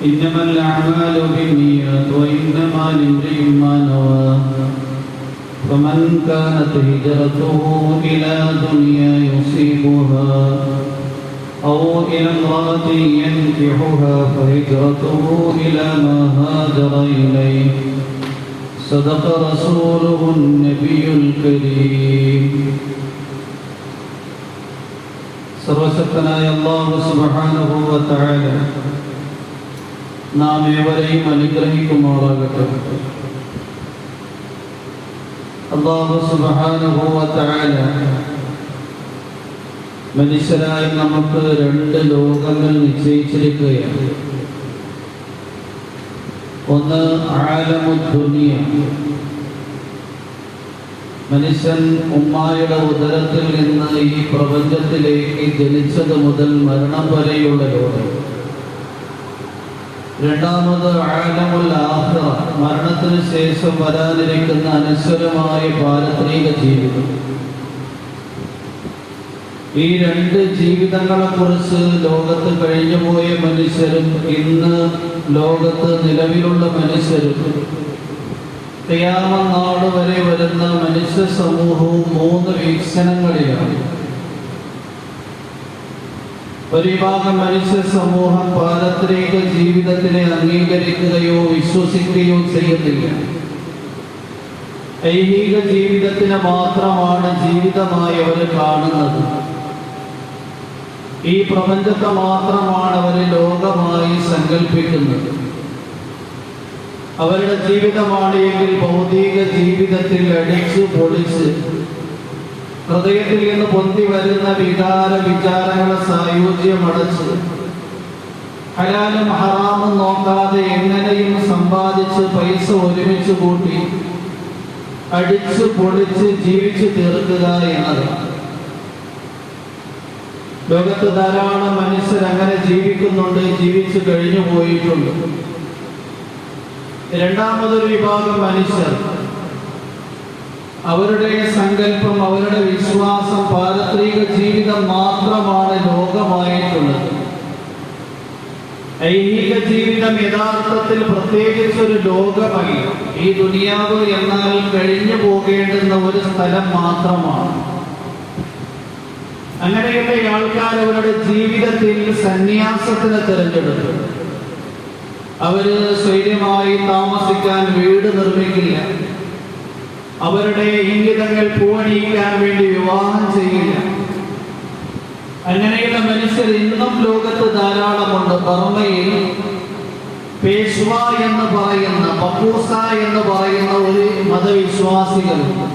إنما الأعمال بالنيات وإنما لامرئ ما نوى فمن كانت هجرته إلى دنيا يصيبها أو إلى امرأة ينكحها فهجرته إلى ما هاجر إليه صدق رسوله النبي الكريم. സർവശക്തനായ അല്ലാഹു സുബ്ഹാനഹു വ തആല നാം ഏവരെയും അനുഗ്രഹിക്കുമാറാകട്ടെ. അല്ലാഹു സുബ്ഹാനഹു വ തആല മനുഷ്യരായി നമുക്ക് രണ്ട് ലോകങ്ങൾ നിശ്ചയിച്ചിരിക്കുകയാണ്. ഒന്ന് ആലമുദ് ദുനിയ, മനുഷ്യൻ ഉമ്മായുടെ ഉദരത്തിൽ നിന്ന് ഈ പ്രപഞ്ചത്തിലേക്ക് ജനിച്ചത് മുതൽ മരണം വരെയുള്ള ലോകം. രണ്ടാമത് ആലമുൽ ആഖിറ, മരണത്തിന് ശേഷം വരാനിരിക്കുന്ന അനശ്വരമായ പാരത്രിക ജീവിതം. ഈ രണ്ട് ജീവിതങ്ങളെ കുറിച്ച് ലോകത്ത് കഴിഞ്ഞുപോയ മനുഷ്യരും ഇന്ന് ലോകത്ത് നിലവിലുള്ള മനുഷ്യരും ഖിയാമത്ത് നാൾ വരെ വരുന്ന മനുഷ്യ സമൂഹവും മൂന്ന് വീക്ഷണങ്ങളിലാണ്. ഒരു വിഭാഗം മനുഷ്യ സമൂഹം പാരത്രിക ജീവിതത്തിനെ അംഗീകരിക്കുകയോ വിശ്വസിക്കുകയോ ചെയ്യുന്നില്ല. ഐഹിക ജീവിതത്തിനെ മാത്രമാണ് ജീവിതമായി അവർ കാണുന്നത്. ഈ പ്രപഞ്ചത്തെ മാത്രമാണ് അവർ ലോകമായി സങ്കല്പിക്കുന്നത്. അവരുടെ ജീവിതമാണ് എങ്കിൽ ഭൗതിക ജീവിതത്തിൽ അടിച്ചു പൊളിച്ച് ഹൃദയത്തിൽ നിന്ന് പൊന്തി വരുന്ന വിചാരങ്ങളെ സായുജ്യമടച്ച് ഹലാലും ഹറാമും നോക്കാതെ എങ്ങനെയും സമ്പാദിച്ച് പൈസ ഒരുമിച്ച് കൂട്ടി അടിച്ചു പൊളിച്ച് ജീവിച്ചു തീർക്കുക എന്നതാണ്. ലോകത്ത് ധാരാളം മനുഷ്യർ അങ്ങനെ ജീവിക്കുന്നുണ്ട്, ജീവിച്ചു കഴിഞ്ഞു പോയിട്ടുണ്ട്. രണ്ടാമതൊരു വിഭാഗം മനുഷ്യർ, അവരുടെ സങ്കല്പം, അവരുടെ വിശ്വാസം പാരത്രിക ജീവിതം മാത്രമാണ് ലോകമായിട്ടുള്ളത്. ഐഹിക ജീവിതം യഥാർത്ഥത്തിൽ പ്രത്യേകിച്ചൊരു ലോകമല്ല. ഈ ദുനിയാവ് എന്നാൽ കഴിഞ്ഞു പോകേണ്ടുന്ന ഒരു സ്ഥലം മാത്രമാണ്. അങ്ങനെയുള്ള ആൾക്കാർ അവരുടെ ജീവിതത്തിൽ സന്യാസത്തിന് തിരഞ്ഞെടുത്തു. അവര് സ്വൈര്യമായി താമസിക്കാൻ വീട് നിർമ്മിക്കില്ല. അവരുടെ ഇംഗിതങ്ങൾ പൂവണിയിക്കാൻ വേണ്ടി വിവാഹം ചെയ്യില്ല. അങ്ങനെയുള്ള മനുഷ്യർ ഇന്നും ലോകത്ത് ധാരാളമുണ്ട്. ബർമ്മയിൽ പേഷ്വ എന്ന് പറയുന്ന, പപ്പൂസ എന്ന് പറയുന്ന ഒരു മതവിശ്വാസികളുണ്ട്.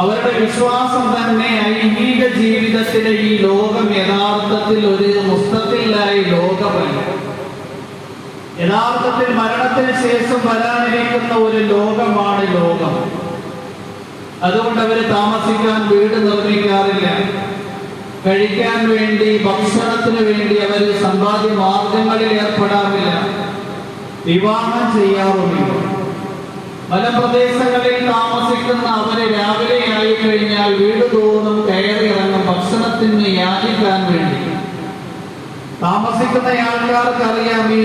അവരുടെ വിശ്വാസം തന്നെ ഐഹിക ജീവിതത്തിലെ ഈ ലോകം യഥാർത്ഥത്തിൽ ഒരു മുസ്തഖിലായ ലോകമല്ല. യഥാർത്ഥത്തിൽ മരണത്തിന് ശേഷം വരാനിരിക്കുന്ന ഒരു ലോകമാണ് ലോകം. അതുകൊണ്ട് അവർ താമസിക്കാൻ വീട് നിർമ്മിക്കാറില്ല. കഴിക്കാൻ വേണ്ടി, ഭക്ഷണത്തിന് വേണ്ടി അവർ സമ്പാദ്യ മാർഗങ്ങളിൽ ഏർപ്പെടാറില്ല. വിവാഹം ചെയ്യാറുമില്ല. മലപ്രദേശങ്ങളിൽ താമസിക്കുന്ന അവര് രാവിലെ ആയി കഴിഞ്ഞാൽ വീട് തോറും കയറി ഇറങ്ങും ഭക്ഷണത്തിന് യാചിക്കാൻ വേണ്ടി. താമസിക്കുന്ന ആൾക്കാർക്ക് അറിയാം, ഈ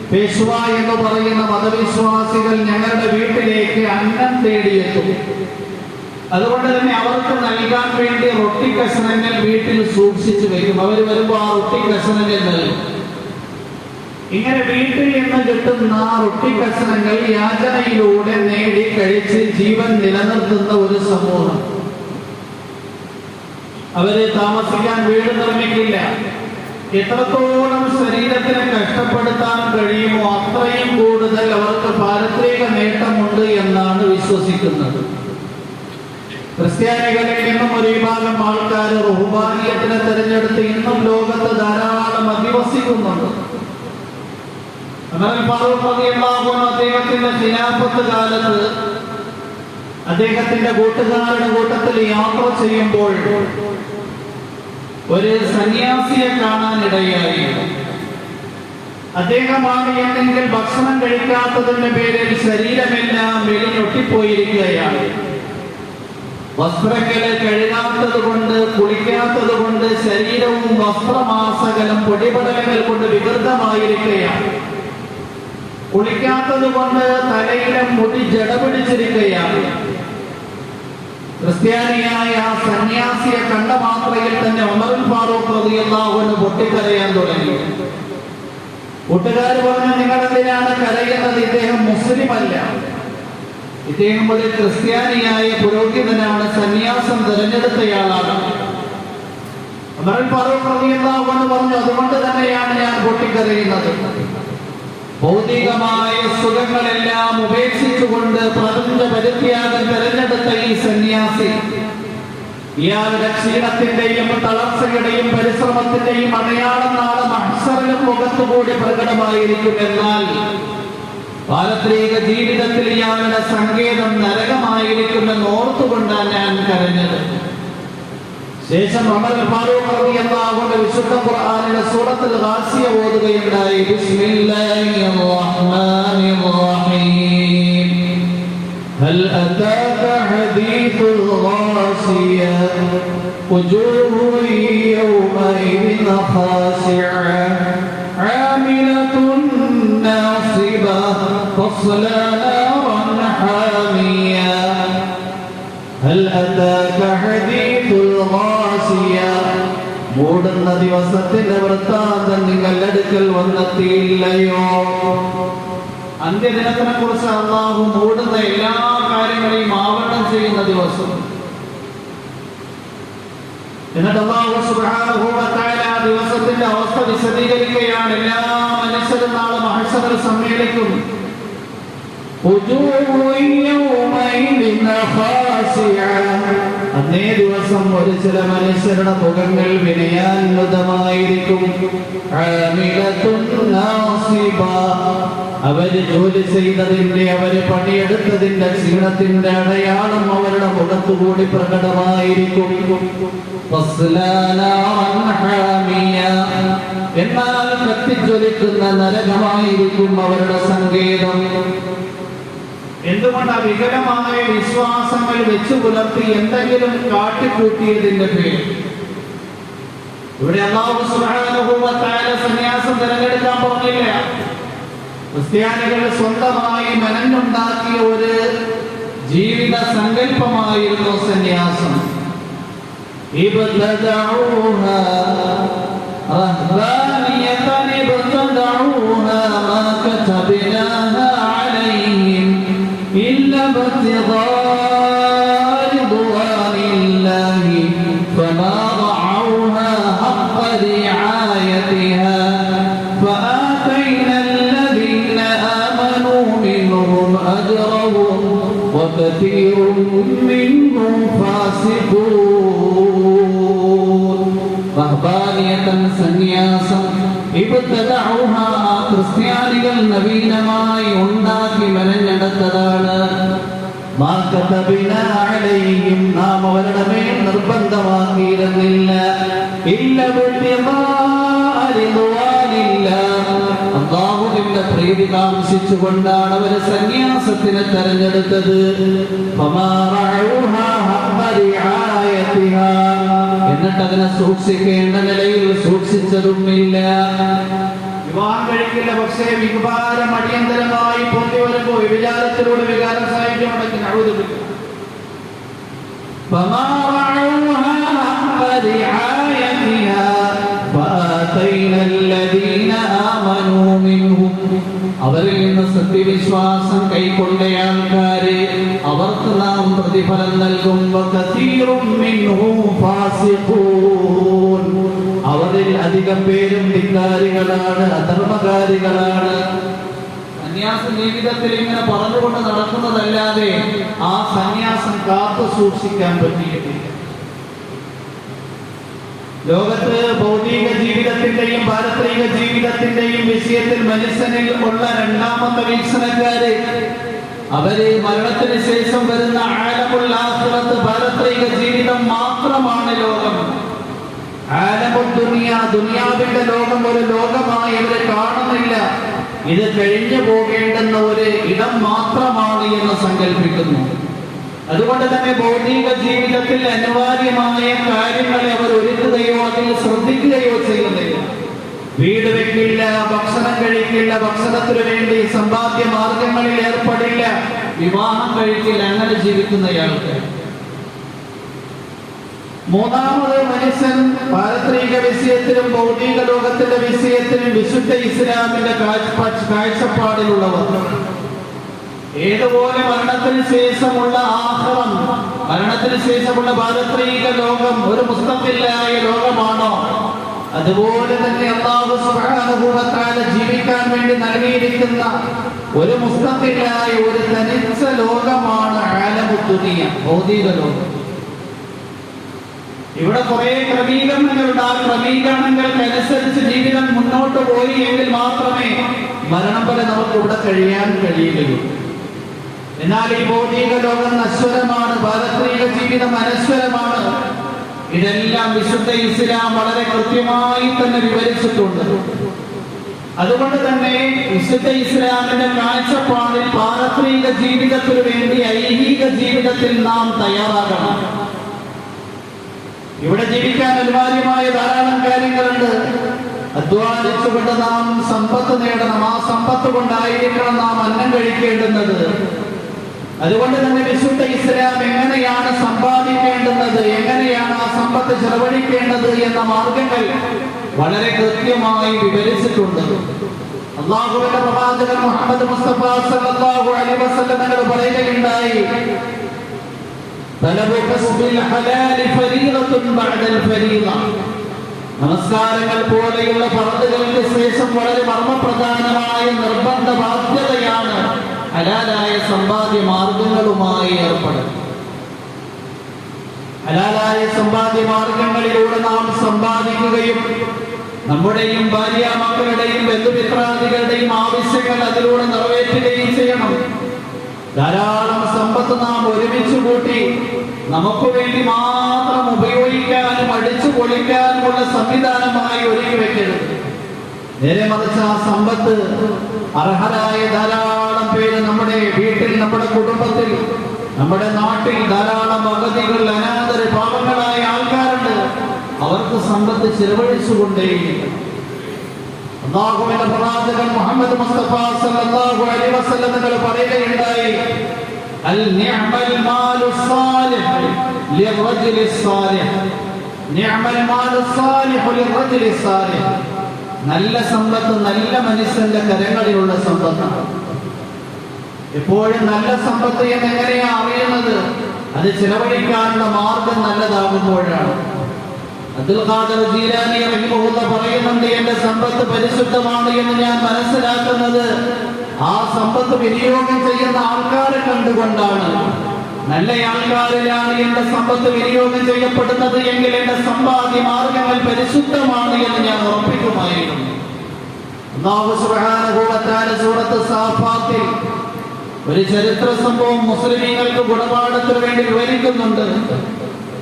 പേഷ്വ എന്ന് പറയുന്ന മതവിശ്വാസികൾ ഞങ്ങളുടെ വീട്ടിലേക്ക് അന്നം തേടിയെത്തും. അതുകൊണ്ട് തന്നെ അവർക്ക് നൽകാൻ വേണ്ടി റൊട്ടി കഷണങ്ങൾ വീട്ടിൽ സൂക്ഷിച്ചു വയ്ക്കും. അവർ വരുമ്പോൾ ആ റൊട്ടി കഷണങ്ങൾ നൽകും. ഇങ്ങനെ വീട്ടിൽ നിന്ന് കിട്ടുന്ന റൊട്ടി കഷണങ്ങൾ യാചനയിലൂടെ നേടി കഴിച്ച് ജീവൻ നിലനിർത്തുന്ന ഒരു സമൂഹം. അവര് താമസിക്കാൻ വീട് നിർമ്മിക്കില്ല. എത്രത്തോളം ശരീരത്തിനെ കഷ്ടപ്പെടുത്താൻ കഴിയുമോ അത്രയും കൂടുതൽ അവർക്ക് പാരത്രിക നേട്ടമുണ്ട് എന്നാണ് വിശ്വസിക്കുന്നത്. ക്രിസ്ത്യാനികളിൽ നിന്നും ഒരു വിഭാഗം ആൾക്കാർ റുഹ്ബാനിയത്തിനെ തിരഞ്ഞെടുത്ത് ഇന്നും ലോകത്ത് ധാരാളം അധിവസിക്കുന്നുണ്ട്. അദ്ദേഹത്തിന്റെ ഖിലാഫത്ത് കാലത്ത് അദ്ദേഹത്തിന്റെ കൂട്ടുകാരുടെ കൂട്ടത്തിൽ യാത്ര ചെയ്യുമ്പോൾ ഒരു സന്യാസിയെ കാണാനിടയായി. അദ്ദേഹമാണ് എന്നെങ്കിൽ ഭക്ഷണം കഴിക്കാത്തതിന്റെ പേരിൽ ശരീരമെല്ലാം വെളിഞ്ഞൊട്ടിപ്പോയിരിക്കുകയാണ്. വസ്ത്രങ്ങളെ കഴുകാത്തത് കൊണ്ട്, കുളിക്കാത്തത് കൊണ്ട് ശരീരവും വസ്ത്രമാസകലം പൊടിപടലങ്ങൾ കൊണ്ട് വികൃതമായിരിക്കുകയാണ്. കുളിക്കാത്തത് കൊണ്ട് തലയിലെ മുടി ജടപിടിച്ചിരിക്കുകയാണ്. ക്രിസ്ത്യാനിയായ ആ സന്യാസിയെ കണ്ട മാത്രയിൽ തന്നെ ഉമർ ഫാറൂഖ് റളിയല്ലാഹു അൻഹു പൊട്ടിക്കരയാൻ തുടങ്ങി. കൂട്ടുകാർ പറഞ്ഞു, നിങ്ങൾ എന്തിനാണ് കരയുന്നത്? ഇദ്ദേഹം മുസ്ലിം അല്ല, ഇദ്ദേഹം ഒരു ക്രിസ്ത്യാനിയായ പുരോഹിതനാണ്, സന്യാസം തിരഞ്ഞെടുത്തയാളാണ്. ഉമർ ഫാറൂഖ് റളിയല്ലാഹു അൻഹു പറഞ്ഞു, അതുകൊണ്ട് തന്നെയാണ് ഞാൻ പൊട്ടിക്കരയുന്നത്. ഭൗതികമായ സുഖങ്ങളെല്ലാം ഉപേക്ഷിച്ചുകൊണ്ട് പ്രപഞ്ച പരിത്യാഗം തിരഞ്ഞെടുത്ത ഈ സന്യാസി, ഇയാളുടെ ക്ഷീണത്തിന്റെയും തളർച്ചയുടെയും പരിശ്രമത്തിന്റെയും അടയാളം നാളെ മഹ്ശറിലും മുഖത്തുകൂടി പ്രകടമായിരിക്കും. എന്നാൽ പാരത്രിക ജീവിതത്തിൽ ഇയാളുടെ സങ്കേതം നരകമായിരിക്കുമെന്ന് ഓർത്തുകൊണ്ടാണ് ഞാൻ കരഞ്ഞത്. ശേഷം ഉമർ ഫാറൂഖ് റളിയല്ലാഹു അൻഹു വിശുദ്ധ ഖുർആനിലെ സൂറത്തുൽ ഗാസിയ ഓതുകയുണ്ടായി. ബിസ്മില്ലാഹിർ റഹ്മാനിർ റഹീം. ഹൽ അതാക ഹദീസുൽ ഗാസിയ വജൂഹുൻ യൗമഇദിൻ ഖാശിഅ ആമിലത്തുൻ നാസിബ തസ്ലാ നാറൻ ഹാമിയ. ഹൽ അതാക ഹദീസുൽ ഗാസിയ. മൂടുന്ന ദിവസത്തിന്റെ വൃത്താന്തം നിങ്ങളുടെ അടുക്കൽ വന്നെത്തിയില്ലയോ? അന്ത്യദിനത്തിനെ കുറിച്ച് അല്ലാഹു മൂടുന്ന എല്ലാ കാര്യങ്ങളെയും ആവരണം ചെയ്യുന്ന ദിവസം. എന്നിട്ട് അല്ലാഹു സുബ്ഹാനഹു വ തആല ആ ദിവസത്തിന്റെ അവസ്ഥ വിശദീകരിക്കുകയാണ്. എല്ലാ മനുഷ്യരും നാളെ മഹ്ശറിൽ സമ്മേളിക്കും. അന്നേ ദിവസം ഒരു ചില മനുഷ്യരുടെ മുഖങ്ങൾ വിനയാന്വിതമായിരിക്കും. അവര് ജോലി ചെയ്തതിന്റെ, അവര് പണിയെടുത്തതിന്റെ ക്ഷീണത്തിന്റെ അടയാളം അവരുടെ മുഖത്തുകൂടി പ്രകടമായിരിക്കും. എന്നാൽ കത്തിജ്വലിക്കുന്ന നരകമായിരിക്കും അവരുടെ സങ്കേതം. എന്തുകൊണ്ട്? വികലമായ വിശ്വാസങ്ങൾ വെച്ചു പുലർത്തി എന്തെങ്കിലും കാട്ടിക്കൂട്ടിയതിന്റെ പേരിൽ. ഇവിടെ അല്ലാഹു സുബ്ഹാനഹു വ തആല സന്യാസം തിരഞ്ഞെടുക്കാൻ പറഞ്ഞില്ല. ക്രിസ്ത്യാനികൾ സ്വന്തമായി മനന്നുണ്ടാക്കിയ ഒരു ജീവിത സങ്കല്പമായിരുന്നു സന്യാസം. ഇബ്തദഊഹാ റഹ്ബാനിയതൻ ഇബ്തദഊഹാ മാ കതബ്നാഹാ അലൈഹിം ഇല്ല ഇബ്തിഗാഅ റിദ്വാനില്ലാഹി ഫമാ റഅഊഹാ ഹഖ്ഖ റിആയതിഹാ ഫആതൈനാ الذين آمنوا منهم أجرهم وكثير منهم فاسقون. رهبانية സന്യാസം ഇബ്തദഊഹാ ക്രിസ്ത്യാനികൾ നവീനമായി ഉണ്ടാക്കി മെനഞ്ഞെടുത്തതാണ്. മാ കതബ്നാ അലൈഹിം നാം അവരുടെ മേൽ നിർബന്ധമാക്കിയിരുന്നില്ല. ഇല്ല ഇബ്തിഗാഅ റിദ്വാനില്ലാഹ് അല്ലാഹുവിന്റെ പ്രീതി കാംക്ഷിച്ചുകൊണ്ടാണ് അവർ സന്യാസത്തിനെ തെരഞ്ഞെടുത്തത്. ഫമാ റഅഊഹാ ഹഖ്ഖ റിആയതിഹാ എന്നിട്ട് അതിനെ സൂക്ഷിക്കേണ്ട നിലയിൽ സൂക്ഷിച്ചതുമില്ല. വിവാഹം കഴിക്കില്ല, പക്ഷേ വികാരം അടിയന്തരമായി പൊന്തി വരുമ്പോൾ വിചാരത്തിലൂടെ വികാരം സാഹിത്യം അടക്കി നഴുതുമില്ല. അവരിൽ നിന്ന് സത്യവിശ്വാസം കൈക്കൊണ്ട ആൾക്കാരെ അവർക്ക് നാം പ്രതിഫലം നൽകും. അവരിൽ അധികം പേരും ധിക്കാരികളാണ്, അധർമ്മകാരികളാണ്. സന്യാസ ജീവിതത്തിൽ ഇങ്ങനെ പറഞ്ഞുകൊണ്ട് നടക്കുന്നതല്ലാതെ ആ സന്യാസം കാത്തു സൂക്ഷിക്കാൻ പറ്റിയിട്ടില്ല. ലോകത്ത് ഭൗതിക ജീവിതത്തിന്റെയും പാരത്രിക ജീവിതത്തിന്റെയും വിഷയത്തിൽ മനുഷ്യനിൽ ഉള്ള രണ്ടാമത്തെ വീക്ഷണക്കാര് അവര് മരണത്തിന് ശേഷം വരുന്ന ആലമുൽ ആഖിറത്ത് പാരത്രിക ജീവിതം മാത്രമാണ് ലോകം. ആലമുൽ ദുനിയ ദുനിയാവിന്റെ ലോകം ഒരു ലോകമായി അവരെ കാണുന്നില്ല. ഇത് കഴിഞ്ഞു പോകേണ്ടുന്ന ഒരു ഇടം മാത്രമാണ് എന്ന് സങ്കല്പിക്കുന്നു. അതുകൊണ്ട് തന്നെ ഭൗതിക ജീവിതത്തിൽ അനിവാര്യമായ കാര്യങ്ങളെ അവർ ഒരുക്കുകയോ അതിൽ ശ്രദ്ധിക്കുകയോ ചെയ്യുന്നില്ല. വീട് വെക്കില്ല, ഭക്ഷണം കഴിക്കില്ല, ഭക്ഷണത്തിനു വേണ്ടി സമ്പാദ്യ മാർഗങ്ങളിൽ ഏർപ്പെടില്ല, വിവാഹം കഴിക്കില്ല, അങ്ങനെ ജീവിക്കുന്നയാൾക്ക്. മൂന്നാമത് മനുഷ്യൻ പാരത്രിക വിഷയത്തിലും ഭൗതിക ലോകത്തിന്റെ വിഷയത്തിലും വിശുദ്ധ ഇസ്ലാമിന്റെ കാഴ്ചപ്പാടിലുള്ളവർ. ഏതുപോലെ മരണത്തിന് ശേഷമുള്ള ആഖിറം, മരണത്തിന് ശേഷമുള്ള പാരത്രിക ലോകം ഒരു മുസ്തഖില്ലായ ലോകമാണോ, അതുപോലെ തന്നെ അല്ലാഹു സുബ്ഹാനഹു വ തആല ജീവിക്കാൻ വേണ്ടി നൽകിയിരിക്കുന്ന ഒരു മുസ്തഖില്ലായ ഒരു തനിച്ച ലോകമാണ് ആലമുദ് ദുനിയ, ഭൗതിക ലോകം. ഇവിടെ കുറെ ക്രമീകരണങ്ങളുണ്ട്. ആ ക്രമീകരണങ്ങൾക്കനുസരിച്ച് ജീവിതം മുന്നോട്ട് പോയി എങ്കിൽ മാത്രമേ മരണം വരെ നമുക്ക് ഇവിടെ കഴിയാൻ കഴിയുകയുള്ളൂ. എന്നാൽ ഈ ഭൗതിക ലോകം നശ്വരമാണ്, പാരത്രിക ജീവിതം അനശ്വരമാണ്. ഇതെല്ലാം വിശുദ്ധ ഇസ്ലാം വളരെ കൃത്യമായി തന്നെ വിവരിച്ചിട്ടുണ്ട്. അതുകൊണ്ട് തന്നെ വിശുദ്ധ ഇസ്ലാമിന്റെ കാഴ്ചപ്പാടിൽ പാരത്രിക ജീവിതത്തിനു വേണ്ടി ഐഹിക ജീവിതത്തിൽ നാം തയ്യാറാകണം. ഇവിടെ ജീവിക്കാൻ അനിവാര്യമായ ധാരാളം കാര്യങ്ങളുണ്ട്. അധ്വാനിച്ചുകൊണ്ട് നാം സമ്പത്ത് നേടണം. ആ സമ്പത്ത് കൊണ്ടായിരിക്കണം നാം അന്നം കഴിക്കേണ്ടുന്നത്. അതുകൊണ്ട് തന്നെ വിശുദ്ധ ഇസ്ലാം എങ്ങനെയാണ് സമ്പാദിക്കേണ്ടുന്നത്, എങ്ങനെയാണ് ആ സമ്പത്ത് ചെലവഴിക്കേണ്ടത് എന്ന മാർഗങ്ങൾ വളരെ കൃത്യമായി വിവരിച്ചിട്ടുണ്ട്. അല്ലാഹുവിന്റെ പ്രവാചകൻ മുഹമ്മദ് മുസ്തഫ സല്ലല്ലാഹു അലൈഹി വസല്ലം തങ്ങൾ പറയുകയുണ്ടായി, നമസ്കാരങ്ങൾ പോലെയുള്ള ഫർദുകൾക്ക് ശേഷം വളരെ മർമ്മപ്രധാനമായ നിർബന്ധ ബാധ്യതയാണ് ഹലാലായ സമ്പാദ്യ മാർഗങ്ങളുമായി ഏർപ്പെടുക. ഹലാലായ സമ്പാദ്യ മാർഗങ്ങളിലൂടെ നാം സമ്പാദിക്കുകയും നമ്മുടെയും ഭാര്യ മക്കളുടെയും ബന്ധുമിത്രാദികളുടെയും ആവശ്യങ്ങൾ അതിലൂടെ നിറവേറ്റുകയും ചെയ്യണം. ധാരാളം സമ്പത്ത് നാം ഒരുമിച്ച് കൂട്ടി നമുക്ക് വേണ്ടി മാത്രം ഉപയോഗിക്കാനും അടിച്ചു പൊളിക്കാനുമുള്ള സംവിധാനമായി ഒരുക്കി വെക്കരുത്. നേരെ മറിച്ച് ആ സമ്പത്ത് അർഹരായ ധാരാളം പേര് നമ്മുടെ വീട്ടിൽ, നമ്മുടെ കുടുംബത്തിൽ, നമ്മുടെ നാട്ടിൽ ധാരാളം അഗതികൾ, അനാഥര്, പാവങ്ങളായ ആൾക്കാരുണ്ട്. അവർക്ക് സമ്പത്ത് ചെലവഴിച്ചുകൊണ്ടേയിരിക്കണം. അല്ലാഹുവിന്റെ പ്രവാചകൻ മുഹമ്മദ് മുസ്തഫ സല്ലല്ലാഹു അലൈഹി വസല്ലം തങ്ങൾ പറയുകയുണ്ടായി, അൽ നിഅമൽ മാലു സാലിഹ് ലിർറജുലി സാലിഹ്, നിഅമൽ മാലു സാലിഹ് ലിർറജുലി സാലിഹ്. നല്ല സമ്പത്ത് നല്ല മനുഷ്യന്റെ കരങ്ങളിലുള്ള സമ്പത്താണ്. എപ്പോഴും നല്ല സമ്പത്ത് എന്ന് എങ്ങനെയാണ് അറിയുന്നത്? അത് ചിലവഴിക്കാനുള്ള മാർഗം നല്ലതാകുമ്പോഴാണ്. അബ്ദുൽ ഖാദിർ ജീലാനി റഹിമഹുല്ലാഹ് പറയുന്നുണ്ട്, എന്റെ സമ്പത്ത് പരിശുദ്ധമാണ് എന്ന് ഞാൻ മനസ്സിലാക്കുന്നത് ആ സമ്പത്ത് വിനിയോഗം ചെയ്യുന്ന ആൾക്കാരെ കണ്ടുകൊണ്ടാണ്. നല്ല ആൾക്കാരിലാണ് എന്റെ സമ്പത്ത് വിനിയോഗം ചെയ്യപ്പെടുന്നത് എങ്കിൽ എന്റെ സമ്പാദ്യ മാർഗങ്ങൾ പരിശുദ്ധമാണ് എന്ന് ഞാൻ ഉറപ്പിക്കുമായിരുന്നു. അല്ലാഹു സുബ്ഹാനഹു വ തആല സൂറത്ത് സാഫാത്തിൽ ഒരു ചരിത്ര സംഭവം മുസ്ലിമീങ്ങൾക്ക് ഗുണപാഠത്തിന് വേണ്ടി വിവരിക്കുന്നുണ്ട്.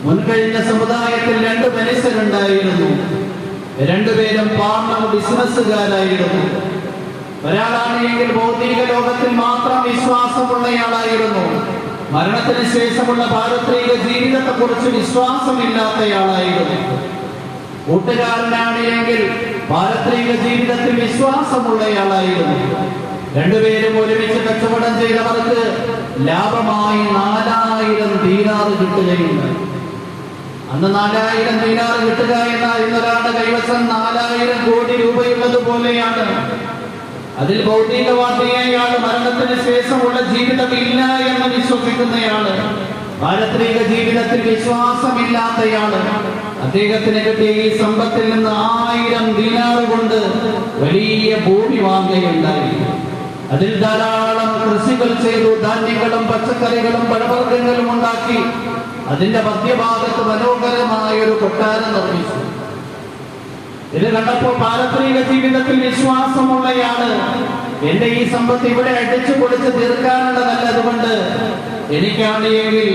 മുൻകഴിഞ്ഞ സമുദായത്തിൽ രണ്ട് മനുഷ്യരുണ്ടായിരുന്നു. രണ്ടുപേരും പാർട്ണർ ബിസിനസ്സുകാരായിരുന്നു. ഒരാളാണ് എങ്കിൽ ഭൗതിക ലോകത്തിൽ മാത്രം വിശ്വാസമുള്ളയാളായിരുന്നു. മരണത്തിന് ശേഷമുള്ള പാരത്രിക ജീവിതത്തെ കുറിച്ച് വിശ്വാസമില്ലാത്തയാളായിരുന്നു. കൂട്ടുകാരനാണ് എങ്കിൽ പാരത്രിക ജീവിതത്തിൽ വിശ്വാസമുള്ളയാളായിരുന്നു. രണ്ടുപേരും ഒരുമിച്ച് കച്ചവടം ചെയ്തവർക്ക് ലാഭമായി 4000 ദീനാർ കിട്ടുകയുണ്ട്. അന്ന് 4000 ദീനാർ കിട്ടുക എന്നാൽ ഇന്നൊരാളുടെ കൈവശം 4000 കോടി രൂപയുള്ളത് പോലെയാണ്. അതിൽ ഭൗതികവാദിയായ മരണത്തിന് ശേഷമുള്ള ജീവിതം ഇല്ല എന്ന് വിശ്വസിക്കുന്നയാള്, പാരത്രിക ജീവിതത്തിൽ വിശ്വാസമില്ലാത്തയാള്, അദ്ദേഹത്തിന് കിട്ടിയ ഈ സമ്പത്തിൽ നിന്ന് 1000 ദീനാർ കൊണ്ട് വലിയ ഭൂമി വാങ്ങുകയുണ്ടായി. അതിൽ ധാരാളം കൃഷികൾ ചെയ്തു. ധാന്യങ്ങളും പച്ചക്കറികളും പഴവർഗ്ഗങ്ങളും ഉണ്ടാക്കി അതിന്റെ മധ്യഭാഗത്ത് മനോഹരമായ ഒരു കൊട്ടാരം നിർമ്മിച്ചു. ഇത് കണ്ടപ്പോൾ പാരത്രിക ജീവിതത്തിൽ വിശ്വാസമുള്ളയാള്, എന്റെ ഈ സമ്പത്ത് ഇവിടെ അടിച്ചു പൊളിച്ച് തീർക്കാനുള്ളതല്ല, അതുകൊണ്ട് എനിക്കാണെങ്കിൽ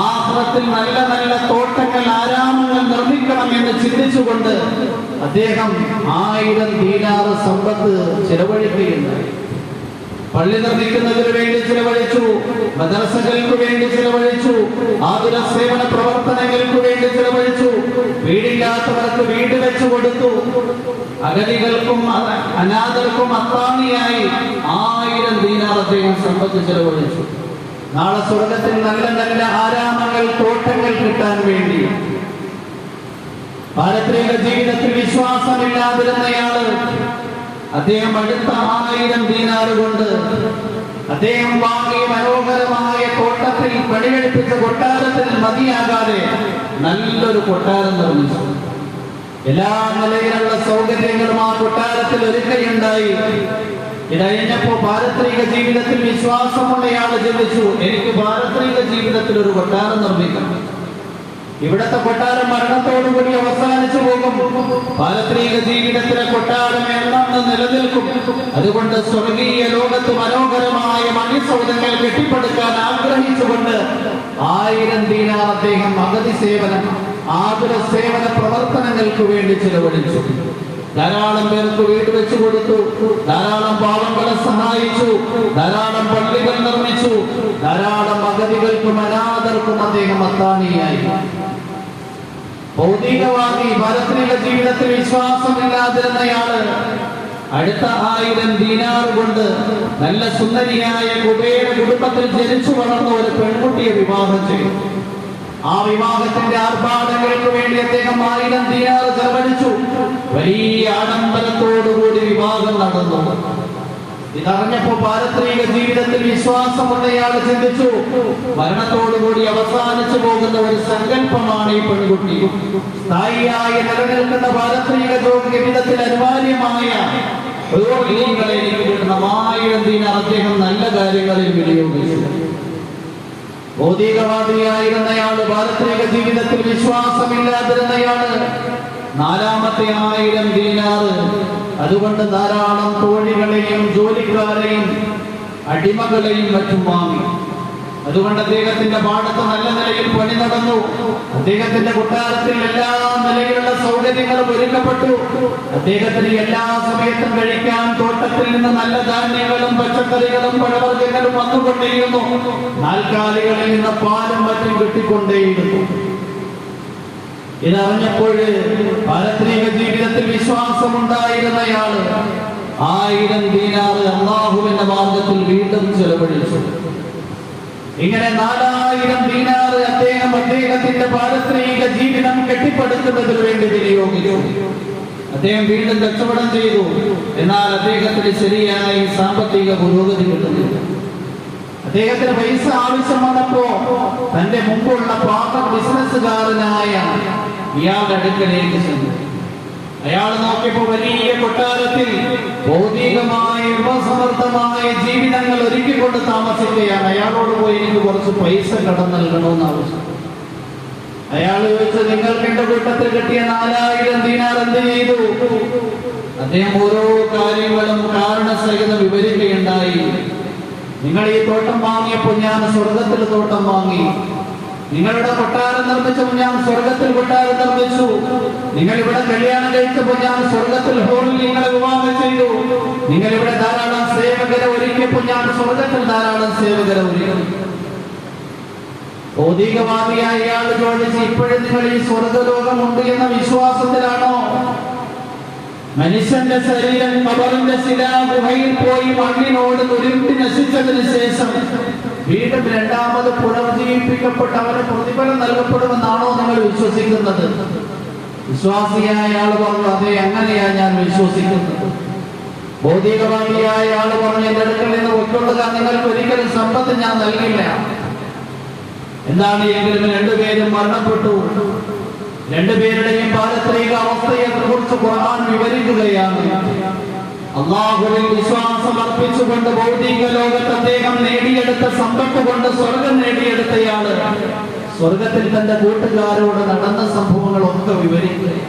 ആഖിറത്തിൽ നല്ല നല്ല തോട്ടങ്ങൾ, ആരാമങ്ങൾ നിർമ്മിക്കണം എന്ന് ചിന്തിച്ചുകൊണ്ട് അദ്ദേഹം 1000 ദീനാർ സമ്പത്ത് ചെലവഴിക്കുകയുണ്ടായി. പള്ളി നിർമ്മിക്കുന്നതിന് വേണ്ടി ചിലവഴിച്ചു, മദ്രസകൾക്ക് വേണ്ടി ചിലവഴിച്ചു, ആതുര സേവന പ്രവർത്തനങ്ങൾക്ക് വേണ്ടി ചിലവഴിച്ചു, വീടില്ലാത്തവർക്ക് വീട് വെച്ചു കൊടുത്തു, അഗതികൾക്കും അനാഥർക്കും അത്താണിയായി 1000 ദീനാർ അദ്ദേഹം സമ്പത്ത് ചിലവഴിച്ചു. നാളെ സ്വർഗത്തിൽ നല്ല നല്ല ആരാമങ്ങൾ, തോട്ടങ്ങൾ കിട്ടാൻ വേണ്ടി. പാരത്രിക ജീവിതത്തിൽ വിശ്വാസമില്ലാതിരുന്നയാള് അദ്ദേഹം അടുത്ത 1000 ദീനാർ കൊണ്ട് അദ്ദേഹം വാങ്ങിയ മനോഹരമായ തോട്ടത്തിൽ പണിയെടുപ്പിച്ച കൊട്ടാരത്തിൽ മതിയാകാതെ നല്ലൊരു കൊട്ടാരം നിർമ്മിച്ചു. എല്ലാ നിലയിലുള്ള സൗകര്യങ്ങളും ആ കൊട്ടാരത്തിൽ ഒരുക്കുകയുണ്ടായി. ഇതഴിഞ്ഞപ്പോ പാരത്രിക ജീവിതത്തിൽ വിശ്വാസമുള്ളയാള് ചിന്തിച്ചു, എനിക്ക് പാരത്രിക ജീവിതത്തിൽ ഒരു കൊട്ടാരം നിർമ്മിക്കണം. ഇവിടത്തെ കൊട്ടാരം മരണത്തോടുകൂടി അവസാനിച്ചു പോകും. പാരത്രിക ജീവിതത്തിലെ കൊട്ടാരം എന്നു നിലനിൽക്കും. അതുകൊണ്ട് സ്വർഗീയ ലോകത്ത് മനോഹരമായ മണിസൗധങ്ങൾ കെട്ടിപ്പടുക്കാൻ ആഗ്രഹിച്ചുകൊണ്ട് 1000 ദീനാർ അദ്ദേഹം അഗതി സേവനം, ആതുര സേവന പ്രവർത്തനങ്ങൾക്ക് വേണ്ടി ചിലവഴിച്ചു. ധാരാളം പേർക്ക് വീട് വെച്ചു കൊടുത്തു, ധാരാളം പാവങ്ങളെ സഹായിച്ചു, ധാരാളം പള്ളികൾ നിർമ്മിച്ചു, ധാരാളം അഗതികൾക്കും അനാഥർക്കും അദ്ദേഹം അത്താണിയായി. ഭൗതികവാദി, പാരത്രിക ജീവിതത്തിൽ വിശ്വാസമില്ലാതിരുന്നയാള് അടുത്ത 1000 ദീനാർ കൊണ്ട് നല്ല സുന്ദരിയായ കുബേര കുടുംബത്തിൽ ജനിച്ചു വളർന്ന ഒരു പെൺകുട്ടിയെ വിവാഹം ചെയ്തു. ആ വിവാഹത്തിന്റെ ആർഭാടങ്ങൾക്ക് വേണ്ടി അദ്ദേഹം 1000 ദീനാർ ചെലവഴിച്ചു. വലിയ ആഡംബരത്തോടുകൂടി വിവാഹം നടന്നു. ഇതറിഞ്ഞപ്പോ പാരത്രിക ജീവിതത്തിൽ വിശ്വാസമുള്ളയാൾ ചിന്തിച്ചു, മരണത്തോടുകൂടി അവസാനിച്ചു പോകുന്ന ഒരു സങ്കല്പമാണ് ഈ പെൺകുട്ടി. സ്ഥായിയായി നിലനിൽക്കുന്ന പാരത്രിക ജീവിതത്തിൽ അനിവാര്യമായ എനിക്ക് കിട്ടണം. 1000 ദീനാർ അദ്ദേഹം നല്ല കാര്യങ്ങളിൽ വിനിയോഗിച്ചു. ഭൗതികവാദിയായിരുന്നയാള്, പാരത്രിക ജീവിതത്തിൽ വിശ്വാസമില്ലാതിരുന്നയാള് 4ാമത്തെ 1000 ദീനാർ അതുകൊണ്ട് ധാരാളം തോഴികളെയും ജോലിക്കാരെയും അടിമകളെയും മറ്റും വാങ്ങി. അതുകൊണ്ട് അദ്ദേഹത്തിന്റെ പാടത്ത് നല്ല നിലയിൽ പണി നടന്നു. അദ്ദേഹത്തിന്റെ കൊട്ടാരത്തിൽ എല്ലാ നിലയിലുള്ള സൗകര്യങ്ങളും ഒരുക്കപ്പെട്ടു. അദ്ദേഹത്തിന് എല്ലാ സമയത്തും കഴിക്കാൻ തോട്ടത്തിൽ നിന്ന് നല്ല ധാന്യങ്ങളും പച്ചക്കറികളും പഴവർഗ്ഗങ്ങളും വന്നുകൊണ്ടേയിരുന്നു. നാൽക്കാലികളിൽ നിന്ന് പാലും മറ്റും കിട്ടിക്കൊണ്ടേയിരുന്നു. ഇതറിഞ്ഞപ്പോൾ പാരത്രിക ജീവിതത്തിൽ വിശ്വാസമുണ്ടായിരുന്നയാള് 1000 ദീനാർ അല്ലാഹുവിന്റെ മാർഗത്തിൽ വീണ്ടും ചെലവഴിച്ചു. ഇങ്ങനെ 4000 ദീനാർ അദ്ദേഹം അദ്ദേഹത്തിന്റെ പാരത്രിക ജീവിതം കെട്ടിപ്പടുക്കുന്നതിന് വേണ്ടി വിനിയോഗിച്ചു. അദ്ദേഹം വീണ്ടും കച്ചവടം ചെയ്തു. എന്നാൽ അദ്ദേഹത്തിന് ശരിയായി സാമ്പത്തിക പുരോഗതി കിട്ടുന്നില്ല. അദ്ദേഹത്തിന് പൈസ ആവശ്യം വന്നപ്പോ തന്റെ മുമ്പുള്ള പാപ ബിസിനസ്സുകാരനായ ഇയാളുടെ അടുക്കലേക്ക് ചെന്നു. അയാൾ നോക്കിയപ്പോ വലിയ കൊട്ടാരത്തിൽ ഭൗതികമായ ഉപസമൃദ്ധമായ ജീവിതങ്ങൾ ഒരുക്കിക്കൊണ്ട് താമസിക്കുകയാണ്. അയാളോട് പോയി എനിക്ക് കുറച്ച് പൈസ കടം നൽകണമെന്ന് ആവശ്യം. അയാൾ ചോദിച്ചു, നിങ്ങൾക്ക് എന്റെ കൂട്ടത്തിൽ കിട്ടിയ 4000 ദീനാർ എന്ത് ചെയ്തു? അദ്ദേഹം ഓരോ കാര്യങ്ങളും കാരണസഹിതം വിവരിക്കുകയുണ്ടായി. നിങ്ങൾ ഈ തോട്ടം വാങ്ങിയപ്പോൾ ഞാൻ സ്വർഗത്തിൽ തോട്ടം വാങ്ങി. നിങ്ങളുടെ കൊട്ടാരം നിർമ്മിച്ചപ്പോൾ ഞാൻ സ്വർഗത്തിൽ കൊട്ടാരം നിർമ്മിച്ചു. നിങ്ങൾ ഇവിടെ കല്യാണം കഴിച്ചപ്പോൾ ഞാൻ സ്വർഗത്തിൽ ഹോളിൽ നിങ്ങളെ വിവാഹം ചെയ്തു. നിങ്ങൾ ഇവിടെ ധാരാളം സേവകരെ ഒരുക്കിയപ്പോൾ ഞാൻ സ്വർഗത്തിൽ ധാരാളം സേവകരെ ഒരുക്കി. ഭൗതികവാദിയായ ഇയാൾ ചോദിച്ച്, ഇപ്പോഴും നിങ്ങൾ ഈ സ്വർഗലോകമുണ്ട് എന്ന വിശ്വാസത്തിലാണോ? മനുഷ്യന്റെ ശരീരം ഖബറിന്റെ ശിലാഗുഹയിൽ പോയി മണ്ണിനോട് ഉരുട്ടി നശിച്ചതിന് ശേഷം വീണ്ടും രണ്ടാമത് പുനർജീവിപ്പിക്കപ്പെട്ട് അവന് പ്രതിഫലം നൽകപ്പെടുമെന്നാണോ നിങ്ങൾ വിശ്വസിക്കുന്നത്? വിശ്വാസിയായ ആൾ പറഞ്ഞു, അതെ, അങ്ങനെയാ ഞാൻ വിശ്വസിക്കുന്നത്. ഭൗതികവാദിയായ ആൾ പറഞ്ഞു, എന്റെ അടുക്കൽ നിന്ന് ഉൾക്കൊള്ളുക, നിങ്ങൾക്ക് ഒരിക്കലും സമ്പത്ത് ഞാൻ നൽകില്ല. എന്താണ് എങ്കിലും രണ്ടുപേരും മരണപ്പെട്ടു. രണ്ടുപേരുടെയും പാരത്രിക അവസ്ഥയെ കുറിച്ച് ഖുർആൻ വിവരിക്കുകയാണ്. അല്ലാഹുവിൽ വിശ്വാസം അർപ്പിച്ചുകൊണ്ട് ഭൗതിക ലോകത്ത് അദ്ദേഹം നേടിയെടുത്ത സമ്പത്ത് കൊണ്ട് സ്വർഗം നേടിയെടുത്തയാള് സ്വർഗത്തിൽ തന്റെ കൂട്ടുകാരോട് നടന്ന സംഭവങ്ങളൊക്കെ വിവരിക്കുകയാണ്.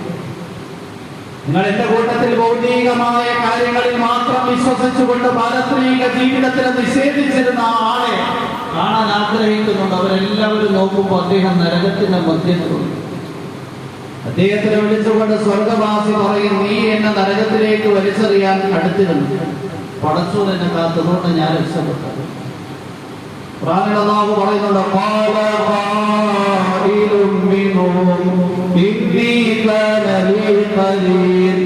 നിങ്ങൾ എന്റെ കൂട്ടത്തിൽ ഭൗതികമായ കാര്യങ്ങളിൽ മാത്രം വിശ്വസിച്ചുകൊണ്ട് പാരത്രിക ജീവിതത്തിനെ നിഷേധിച്ചിരുന്ന ആളെ കാണാൻ ആഗ്രഹിക്കുന്നുണ്ട്. അവരെല്ലാവരും നോക്കുമ്പോൾ അദ്ദേഹം നരകത്തിന്റെ മധ്യത്തിലുണ്ട്. അദ്ദേഹത്തിനെ വിളിച്ചുകൊണ്ട് സ്വർഗവാസി പറയും, നീ എന്നെ നരകത്തിലേക്ക് വലിച്ചെറിയാൻ അടുത്തിരുന്നു. പടച്ചു തന്നെ കാത്തതുകൊണ്ട് ഞാൻ രക്ഷപ്പെട്ടത്. അല്ലാഹു പറയുന്നുണ്ട്, ഖാല ഖായിലും മിൻഹും ഇന്നി കാന ലീ ഖരീൻ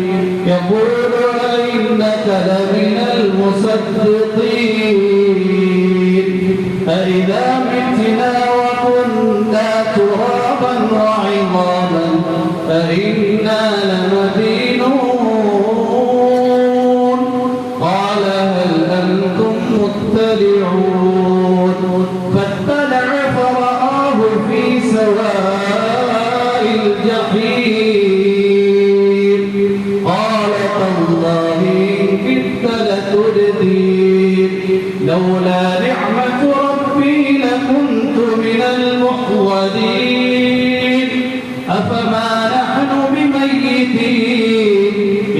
യഖൂലു ഇന്നക ലമിനൽ മുസദ്ദിഖീൻ അഇദാ മിത്നാ വകുന്നാ തുറാബൻ വഇദാമൻ അഇന്നാ ലമദീനൂൻ ഖാല ഹൽ അൻതും മുത്തലിഊൻ فاطلع فرآه في سواء الجحيم قال تالله إن كدت لتردين لولا نعمة ربي لكنت من المحضرين أفما نحن بميتين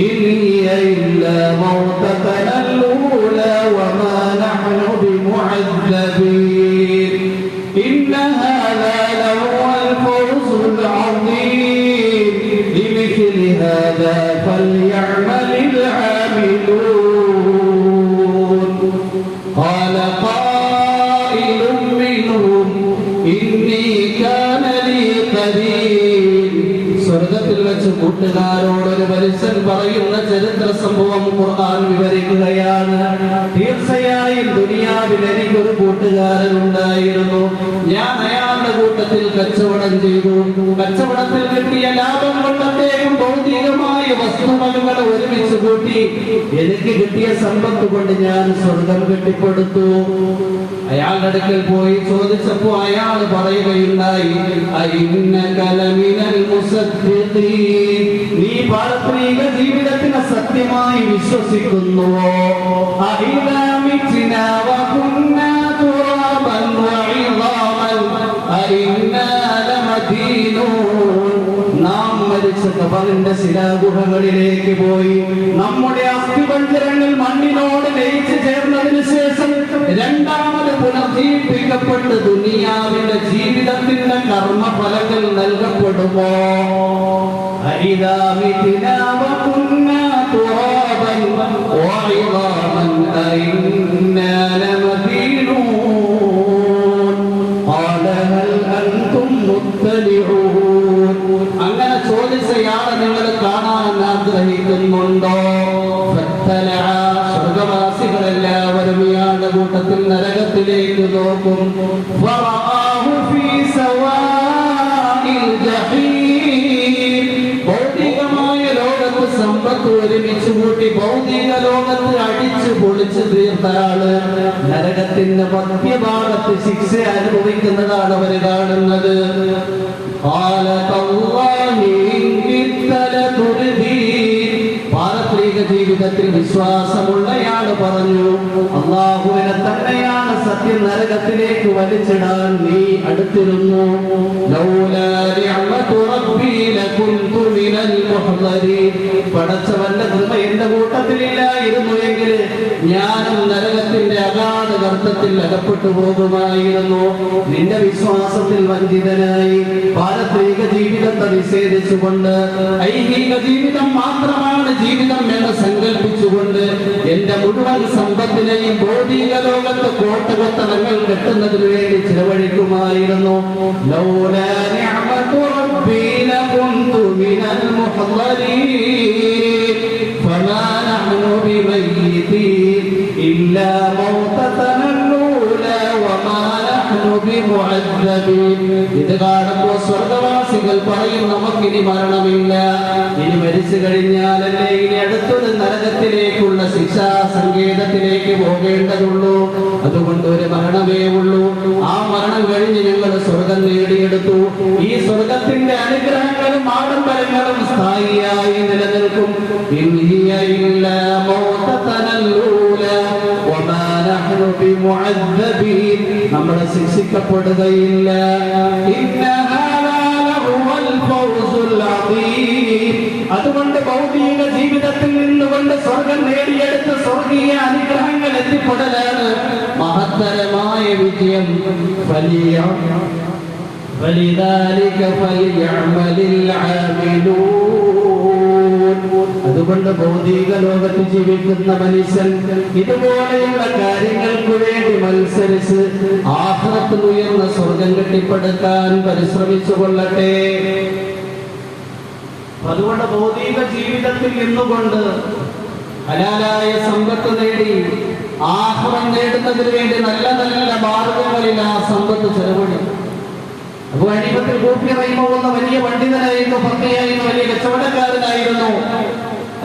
إن هي إلا موتتنا الأولى وما نحن بمعذبين إن هذا لهو الفوز العظيم لمثل هذا فليعمل العاملون قال قائل منهم إني كان لي قرين സ്വർഗത്തിൽ വെച്ച് കൂട്ടുകാരോടൊരു മനുഷ്യൻ പറയുന്ന ചരിത്ര സംഭവം ഖുർആൻ വിവരിക്കുകയാണ്. തീർച്ചയായും ദുനിയാവിൽ എനിക്കൊരു കൂട്ടുകാരൻ ഉണ്ടായിരുന്നു. ഞാൻ അയാളുടെ കൂട്ടത്തിൽ കച്ചവടം ചെയ്തു. കച്ചവടത്തിൽ കിട്ടിയ ലാഭം കൊണ്ട് അദ്ദേഹം ഭൗതികമായ വസ്തുവകകൾ ഒരുമിച്ച് കൂട്ടി എനിക്ക് കിട്ടിയ സമ്പത്ത് കൊണ്ട് ഞാൻ സ്വർഗം കെട്ടിപ്പടുത്തു. അയാളുടെ അടുക്കൽ പോയി ചോദിച്ചപ്പോൾ അയാൾ പറയുകയുണ്ടായി, നീ പാരത്രിക ജീവിതത്തിനെ സത്യമായി വിശ്വസിക്കുന്നുവോ? നാം മരിച്ച ഖബറിന്റെ ശിലാഗുഹകളിലേക്ക് പോയി നമ്മുടെ അസ്ഥിപഞ്ജരങ്ങൾ മണ്ണിനോട് ലയിച്ചു ചേർന്നതിന് ശേഷം രണ്ടാമത് പുനർജീവിപ്പിക്കപ്പെട്ട് ദുനിയാവിന്റെ ജീവിതത്തിന്റെ കർമ്മഫലങ്ങൾ നൽകപ്പെടുമോ? അങ്ങനെ ചോദിച്ചയാളെ നിങ്ങൾ കാണാൻ ആഗ്രഹിക്കുന്നുണ്ടോ? സ്വർഗവാസികളെല്ലാവരും ഇയാളുടെ കൂട്ടത്തിൽ നരകത്തിലേക്ക് നോക്കും. ഭൗതികമായ ലോകത്ത് സമ്പത്ത് ഒരുമിച്ച് കൂട്ടി ഭൗതിക ലോകത്ത് അടിച്ചു പൊളിച്ച് തീർത്തയാള് നരകത്തിന്റെ മധ്യഭാഗത്ത് ശിക്ഷ അനുഭവിക്കുന്നതാണ് അവർ കാണുന്നത്. പാരത്രിക ജീവിതത്തിൽ വിശ്വാസമുള്ളയാള് പറഞ്ഞു, അല്ലാഹുവിനെ തന്നെയാണ് സത്യം നരകത്തിലേക്ക് വലിച്ചിടാൻ നീ അടുത്തിരുന്നു. പടച്ചവന്റെ കൃപ എന്റെ കൂട്ടത്തിലില്ലായിരുന്നു എങ്കിൽ ഞാനും നരകത്തിന്റെ അഗാധ ഗർത്തത്തിൽ അകപ്പെട്ടു പോകുമായിരുന്നു. നിന്റെ വിശ്വാസത്തിൽ വഞ്ചിതനായി പാരത്രിക ജീവിതത്തെ നിഷേധിച്ചുകൊണ്ട് ഐഹിക ജീവിതം മാത്രമാണ് ജീവിതം എന്ന് സങ്കല്പിച്ചുകൊണ്ട് എന്റെ മുഴുവൻ സമ്പത്തിനെയും ഭൗതിക ലോകത്ത് കോട്ടകൊത്തളങ്ങൾ കെട്ടുന്നതിനു വേണ്ടി ചിലവഴിക്കുമായിരുന്നു. فما نحن بميتين إلا موتتنا الأولى وما نحن بمعذبين. ഇത് കാണുമ്പോൾ സ്വർഗവാസികൾ പറയും, നമുക്കിനി മരണമില്ല, ഇനി മരിച്ചു കഴിഞ്ഞാലല്ലേ ഇനി അടുത്തൊരു നരകത്തിലേക്കുള്ള ശിക്ഷാ സങ്കേതത്തിലേക്ക് പോകേണ്ടതുള്ളൂ. അതുകൊണ്ട് ഒരു മരണമേ ഉള്ളൂ. ആ മരണം കഴിഞ്ഞ് ഞങ്ങൾ സ്വർഗം നേടിയെടുത്തു. ഈ സ്വർഗത്തിന്റെ അനുഗ്രഹങ്ങളും ആഡംബരങ്ങളും സ്ഥായിയായി നിലനിൽക്കും. നമ്മളെ ശിക്ഷിക്കപ്പെടുകയില്ല. അതുകൊണ്ട് ഭൗതിക ജീവിതത്തിൽ നിന്നുകൊണ്ട് സ്വർഗം നേടിയെടുത്ത് സ്വർഗീയ അനുഗ്രഹങ്ങൾ എത്തിപ്പെടലാണ് മഹത്തരമായ വിജയം. فلذلك فليعمل العاملون. അതുകൊണ്ട് ഭൗതിക ലോകത്ത് ജീവിക്കുന്ന മനുഷ്യൻ ഇതുപോലെയുള്ള കാര്യങ്ങൾക്ക് വേണ്ടി മത്സരിച്ച് ആഖിറത്തിൽ ഉയർന്ന സ്വർഗം കെട്ടിപ്പടുക്കാൻ പരിശ്രമിച്ചു കൊള്ളട്ടെ. അതുകൊണ്ട് ഭൗതിക ജീവിതത്തിൽ നിന്നുകൊണ്ട് ഹലാലായ സമ്പത്ത് നേടി ആഖിറം നേടുന്നതിന് വേണ്ടി നല്ല നല്ല മാർഗങ്ങളിൽ ആ സമ്പത്ത് ചെലവഴിക്കും. അബൂ ഹനീഫത്തുൽ കൂഫി റഹിമഹുള്ള വലിയ പണ്ഡിതനായിരുന്നു, ഫഖീഹായിരുന്നു, വലിയ കച്ചവടക്കാരനായിരുന്നു.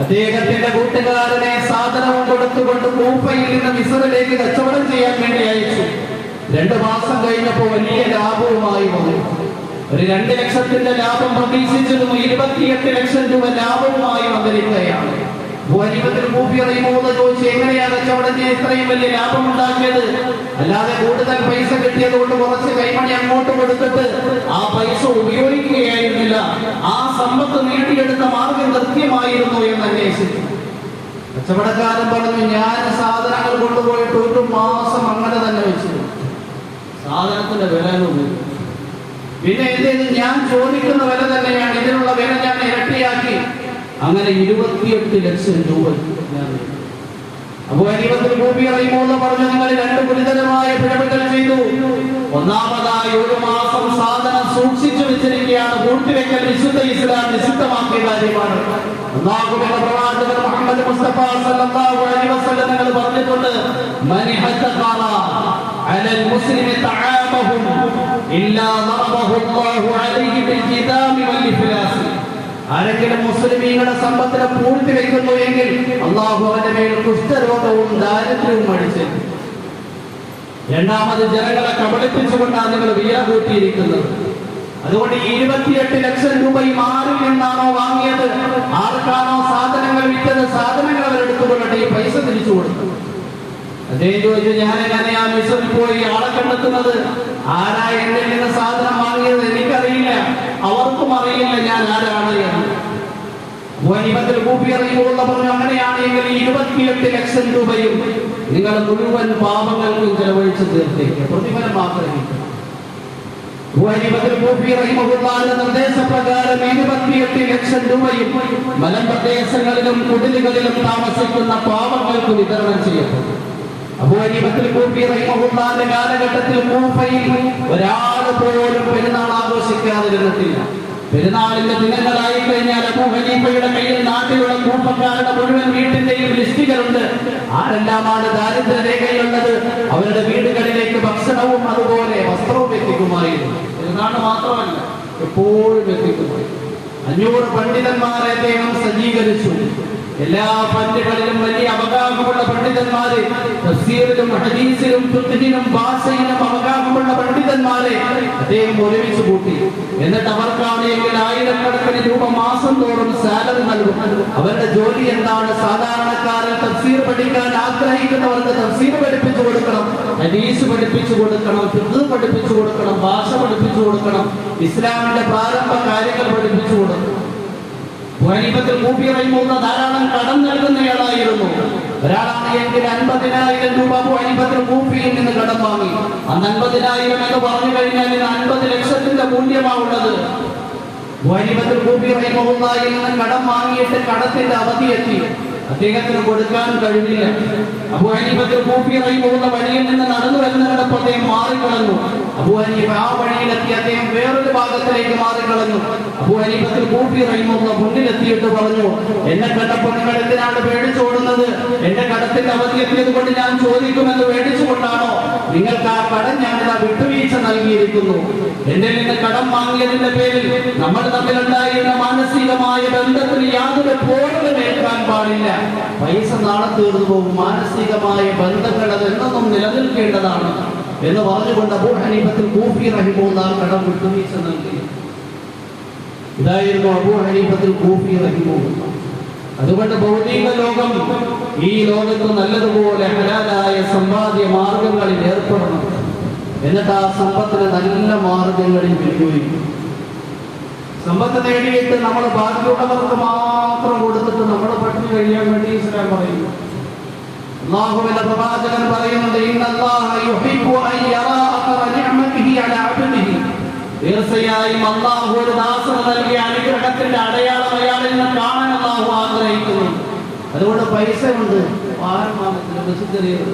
അദ്ദേഹത്തിന്റെ കൂട്ടുകാരനെ സാധനവും കൊടുത്തുകൊണ്ട് കൂഫയിൽ നിന്ന് മിസ്റിലേക്ക് കച്ചവടം ചെയ്യാൻ വേണ്ടി അയച്ചു. 2 മാസം കഴിഞ്ഞപ്പോൾ വലിയ ലാഭവുമായി വന്നു. ഒരു 2 ലക്ഷത്തിന്റെ ലാഭം പ്രതീക്ഷിച്ചിരുന്നു. 28 ലക്ഷം രൂപ ലാഭവുമായി വന്നിരിക്കുകയാണ്. അബൂ ഹനീഫത്തുൽ കൂഫി റഹിമഹുള്ള ചോദിച്ചു, എങ്ങനെയാണ് കച്ചവടം ചെയ്ത് ഇത്രയും വലിയ ലാഭം ഉണ്ടാക്കിയത്? അല്ലാതെ കൂടുതൽ പൈസ കിട്ടിയത് കൊണ്ട് കുറച്ച് കൈമണി അങ്ങോട്ട് കൊടുത്തിട്ട് ആ പൈസ ഉപയോഗിക്കുകയായിരുന്നില്ല, ആ സമ്പത്ത് നേടിയെടുത്ത മാർഗം കൃത്യമായിരുന്നു എന്ന് അന്വേഷിച്ചു. കച്ചവടക്കാരൻ പറഞ്ഞു, ഞാൻ സാധനങ്ങൾ കൊണ്ടുപോയിട്ട് 1 മാസം അങ്ങനെ തന്നെ വെച്ചു. സാധനത്തിന്റെ വില പിന്നെ എന്ത്, ഞാൻ ചോദിക്കുന്ന വില തന്നെയാണ്, ഇതിനുള്ള വില ഞാൻ ഇരട്ടിയാക്കി. അങ്ങനെ 28 ലക്ഷം രൂപ. അബൂ ഹനീഫത്തുൽ കൂഫി റഹിമഹുള്ള പറഞ്ഞു, നിങ്ങൾ 2 ഗുരുതരമായ പിഴവുകൾ ചെയ്തു. ഒന്നാമതായി 1 മാസം സാധനം സൂക്ഷിച്ചു വെച്ചിരിക്കുകയാണ്. കൂട്ടിവെക്കൽ വിശുദ്ധ ഇസ്ലാം നിഷിദ്ധമാക്കിയ കാര്യമാണ്. അല്ലാഹുവിന്റെ പ്രവാചകൻ മുഹമ്മദ് മുസ്തഫ സല്ലല്ലാഹു അലൈഹി വസല്ലം തങ്ങൾ പറഞ്ഞിട്ടുണ്ട്, മൻ ഹത്തഖറ അലൽ മുസ്ലിമി തആമഹും ഇല്ലാ ദറബഹു അല്ലാഹു അലൈഹി ബിൽ ജിദാമി വൽ ഇഫ്ലാസ്. ആരെങ്കിലും മുസ്ലിമീങ്ങളുടെ സമ്പത്തിനെ പൂഴ്ത്തി വെക്കുന്നു എങ്കിൽ അള്ളാഹു അവന്റെ മേൽ കുഷ്ഠരോഗവും ദാരിദ്ര്യവും അടിച്ചു. രണ്ടാമത്, ജനങ്ങളെ കബളിപ്പിച്ചുകൊണ്ടാണ് നിങ്ങൾ വില കൂട്ടിയിരിക്കുന്നത്. അതുകൊണ്ട് 28 ലക്ഷം രൂപയും ആരിൽ നിന്നാണോ വാങ്ങിയത്, ആർക്കാണോ സാധനങ്ങൾ വിറ്റത്, സാധനങ്ങൾ അവരെടുത്തുകൊള്ളട്ടെ, ഈ പൈസ തിരിച്ചു കൊടുത്തു. അദ്ദേഹം ചോദിച്ചു, ഞാൻ എങ്ങനെയാ മിസ്രിൽ പോയി ആളെ കണ്ടെത്തുന്നത്? ആരാ എന്നിൽ നിന്ന് സാധനം വാങ്ങിയത് എനിക്കറിയില്ല, അവർക്കും അറിയില്ല ഞാൻ ആരാണ് എന്ന്. അബൂ ഹനീഫത്തുൽ കൂഫി റഹിമഹുള്ള പറഞ്ഞു, അങ്ങനെയാണെങ്കിൽ 28 ലക്ഷം രൂപയും നിങ്ങൾ മുഴുവൻ പാപങ്ങൾക്കും ചെലവഴിച്ച് തീർത്തേക്ക്, പ്രതിഫലം ആഗ്രഹിക്കും. അബൂ ഹനീഫത്തുൽ കൂഫി റഹിമഹുള്ളാഹിന്റെ നിർദ്ദേശപ്രകാരം 28 ലക്ഷം രൂപയും മലമ്പ്രദേശങ്ങളിലും കുടിലുകളിലും താമസിക്കുന്ന പാവങ്ങൾക്ക് വിതരണം ചെയ്യപ്പെട്ടു. അബൂ ഹനീഫത്തുൽ കൂഫി റഹിമഹുള്ളാഹിന്റെ കാലഘട്ടത്തിൽ കൂഫയിൽ ഒരാൾ പോലും പെരുന്നാൾ ആഘോഷിക്കാതിരുന്നിട്ടില്ല. പെരുന്നാളിന്റെ ദിനങ്ങളായി കഴിഞ്ഞാൽ അബൂ ഹനീഫയുടെ കയ്യിൽ നാട്ടിലുള്ള കൂഫക്കാരുടെ മുഴുവൻ വീട്ടിന്റെയും ലിസ്റ്റുകളുണ്ട്. ആരെല്ലാമാണ് ദാരിദ്ര്യരേഖയിലുള്ളത് അവരുടെ വീടുകളിലേക്ക് ഭക്ഷണവും അതുപോലെ വസ്ത്രവും എത്തിക്കുമായിരുന്നു. പെരുന്നാൾ മാത്രമല്ല, എപ്പോഴും എത്തിക്കുമായിരുന്നു. 500 പണ്ഡിതന്മാരെ അദ്ദേഹം സജ്ജീകരിച്ചു. എല്ലാ പണ്ഡിതകളിലും വലിയ അവകാശമുള്ള പണ്ഡിതന്മാരെ, തഫ്സീറിലും ഹദീസിലും ഫിഖ്ഹിലും ഭാഷയിലും അവകാശമുള്ള പണ്ഡിതന്മാരെ അദ്ദേഹം ഒരുമിച്ച് കൂട്ടി. എന്നിട്ട് അവർക്കാണ് എങ്കിൽ 1000 രൂപ മാസം തോറും സാലറി നൽകും. അവരുടെ ജോലി എന്താണ്? സാധാരണക്കാരൻ തഫ്സീർ പഠിക്കാൻ ആഗ്രഹിക്കുന്നവർക്ക് തഫ്സീർ പഠിപ്പിച്ചു കൊടുക്കണം, ഹദീസ് പഠിപ്പിച്ചു കൊടുക്കണം, ഫിഖ്ഹ് പഠിപ്പിച്ചു കൊടുക്കണം, ഭാഷ പഠിപ്പിച്ചു കൊടുക്കണം, ഇസ്ലാമിന്റെ പ്രാരംഭ കാര്യങ്ങൾ പഠിപ്പിച്ചു കൊടുക്കണം. അബൂ ഹനീഫത്തുൽ കൂഫി റഹിമഹുള്ള ധാരാളം കടം നൽകുന്നയാളായിരുന്നു. ഒരാളാണ് എങ്കിൽ 50,000 രൂപ അബൂ ഹനീഫത്തുൽ കൂഫിയിൽ നിന്ന് കടം വാങ്ങി. അന്ന് 50,000 എന്ന് പറഞ്ഞു കഴിഞ്ഞാൽ 50 ലക്ഷത്തിന്റെ മൂല്യമാണുള്ളത്. അബൂ ഹനീഫത്തുൽ കൂഫി റഹിമഹുള്ളയിൽ നിന്ന് കടം വാങ്ങിയിട്ട് കടത്തിന്റെ അവധി എത്തി. അദ്ദേഹത്തിന് കൊടുക്കാൻ കഴിയില്ല. അബൂ ഹനീഫത്തുൽ കൂഫി റഹിമഹുള്ള വഴിയിൽ നിന്ന് നടന്നു വരുന്നവരപ്പോൾ അദ്ദേഹം മാറിക്കളഞ്ഞു. അബൂ ഹനീഫ ആ വഴിയിലെത്തി അദ്ദേഹം വേറൊരു ഭാഗത്തിലേക്ക് മാറിക്കളഞ്ഞു. അബൂ ഹനീഫത്തുൽ കൂഫി റഹിമഹുള്ള മുന്നിലെത്തിയിട്ട് പറഞ്ഞു, എന്നെ കണ്ടപ്പോൾ നിങ്ങൾ എന്തിനാണ് പേടിച്ചോടുന്നത്? എന്റെ കടത്തിന്റെ അവധി എത്തിയത് കൊണ്ട് ഞാൻ ചോദിക്കുമെന്ന് പേടിച്ചുകൊണ്ടാണോ? നിങ്ങൾക്ക് ആ കടം ഞാനിതാ വിട്ടുവീഴ്ച നൽകിയിരിക്കുന്നു. എന്റെ നിന്ന് കടം വാങ്ങിയതിന്റെ പേരിൽ നമ്മൾ തമ്മിലുണ്ടായിരുന്ന മാനസികമായ ബന്ധത്തിന് യാതൊരു പോറലും ഏൽക്കാൻ പാടില്ല. പൈസ നാളെ തീർന്നു പോകും, മാനസികമായ ബന്ധങ്ങൾ അതെന്നും നിലനിൽക്കേണ്ടതാണ് എന്ന് പറഞ്ഞുകൊണ്ട് അബൂ ഹനീഫത്തുൽ കൂഫി റഹിമഹുല്ലാഹ് കടം വിട്ടുവീഴ്ച നൽകി. ഇതായിരുന്നു അബൂ ഹനീഫത്തുൽ കൂഫി റഹിമഹുല്ലാഹ്. അതുകൊണ്ട് ഭൗതിക ലോകം ഈ ലോകത്ത് നല്ലതുപോലെ ഹലാലായ സമ്പാദ്യ മാർഗങ്ങളിൽ ഏർപ്പെടണം. എന്നിട്ട് ആ സമ്പത്തിന് നല്ല മാർഗങ്ങളിൽ വിനിയോഗിക്കും. സമ്പത്ത് നേടിയിട്ട് നമ്മൾ ബാക്കിയുള്ളവർക്ക് മാത്രം കൊടുത്തിട്ട് നമ്മൾ പട്ടിണി കഴിയാൻ വേണ്ടി ഇസ്ലാം പറയുന്നു. അല്ലാഹുവിന്റെ പ്രവാചകൻ പറയുന്നുണ്ട്, ഇന്നല്ലാഹ യുഹിബ്ബു അൻ യറാ അഥറ നിഅമതിഹി അലാ അബ്ദിഹി. തീർച്ചയായും അല്ലാഹു ഒരു ദാസന് നൽകിയ അനുഗ്രഹത്തിന്റെ അടയാളം അയാളിൽ നിന്ന് കാണാൻ അല്ലാഹു ആഗ്രഹിക്കുന്നു. അതുകൊണ്ട് പൈസ കൊണ്ട് വാഹനം വാങ്ങത്തില്ല, ബസ് കയറിയത്,